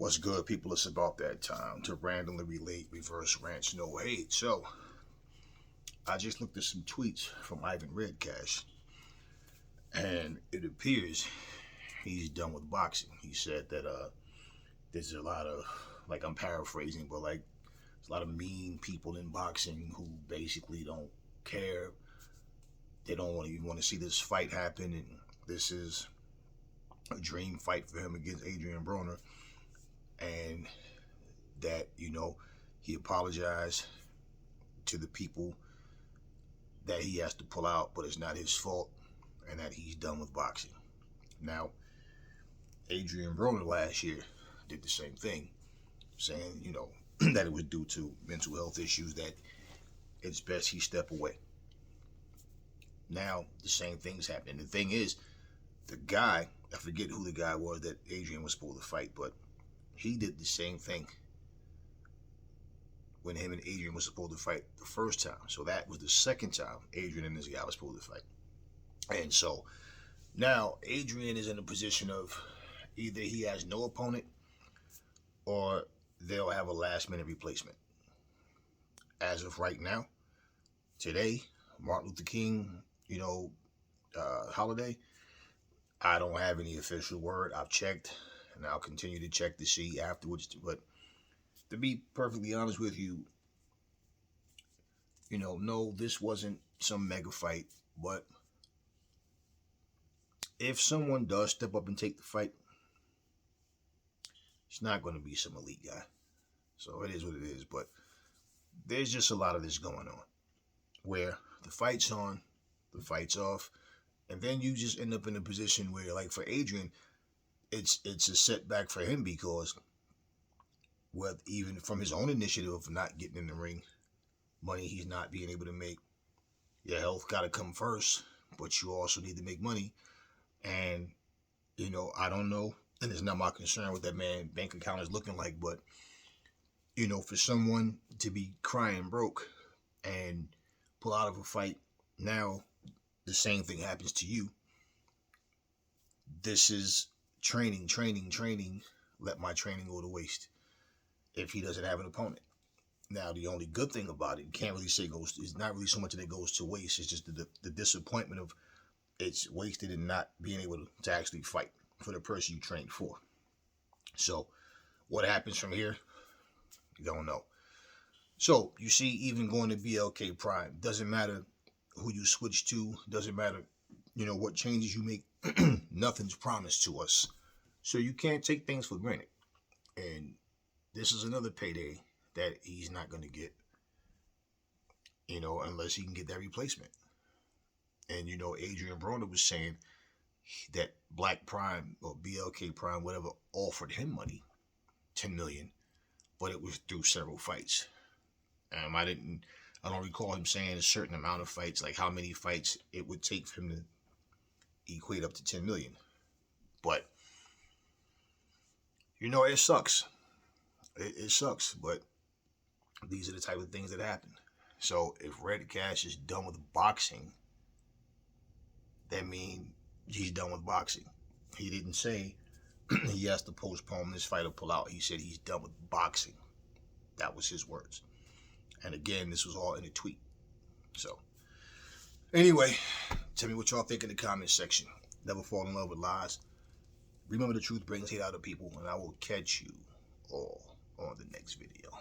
What's good, people? It's about that time to randomly relate reverse rants, no hate. So, I just looked at some tweets from Ivan Redkasch, and it appears he's done with boxing. He said that there's a lot of, like, I'm paraphrasing, but like, there's a lot of mean people in boxing who basically don't care. They don't even want to see this fight happen, and this is a dream fight for him against Adrien Broner, and that he apologized to the people that he has to pull out, but it's not his fault, and that he's done with boxing. Now, Adrien Broner last year did the same thing, saying that it was due to mental health issues, that it's best he step away. Now the same thing's happening. The thing is, the guy, I forget who the guy was that Adrien was supposed to fight, but he did the same thing when him and Adrien was supposed to fight the first time. So that was the second time Adrien and this guy was supposed to fight. And so now Adrien is in a position of either he has no opponent or they'll have a last minute replacement. As of right now, today, Martin Luther King, holiday, I don't have any official word. I've checked, and I'll continue to check to see afterwards. But to be perfectly honest with you, no, this wasn't some mega fight. But if someone does step up and take the fight, it's not going to be some elite guy. So it is what it is. But there's just a lot of this going on, where the fight's on, the fight's off, and then you just end up in a position where, like for Adrien, it's a setback for him, because even from his own initiative of not getting in the ring, money he's not being able to make, your health got to come first, but you also need to make money. And I don't know, and it's not my concern what that man's bank account is looking like, but for someone to be crying broke and pull out of a fight, now the same thing happens to you. This is training. Let my training go to waste if he doesn't have an opponent. Now, the only good thing about it, can't really say it's not really so much that it goes to waste. It's just the disappointment of it's wasted and not being able to actually fight for the person you trained for. So what happens from here, you don't know. So you see, even going to BLK Prime, doesn't matter who you switch to, doesn't matter, what changes you make, nothing's promised to us. So you can't take things for granted. And this is another payday that he's not going to get, unless he can get that replacement. And, Adrien Broner was saying that Black Prime or BLK Prime, whatever, offered him money, 10 million, but it was through several fights. I don't recall him saying a certain amount of fights, like how many fights it would take for him to equate up to 10 million. But, it sucks. It sucks, but these are the type of things that happen. So if Redkasch is done with boxing, that means he's done with boxing. He didn't say he has to postpone this fight or pull out. He said he's done with boxing. That was his words. And again, this was all in a tweet. So, anyway, tell me what y'all think in the comments section. Never fall in love with lies. Remember, the truth brings hate out of people, and I will catch you all on the next video.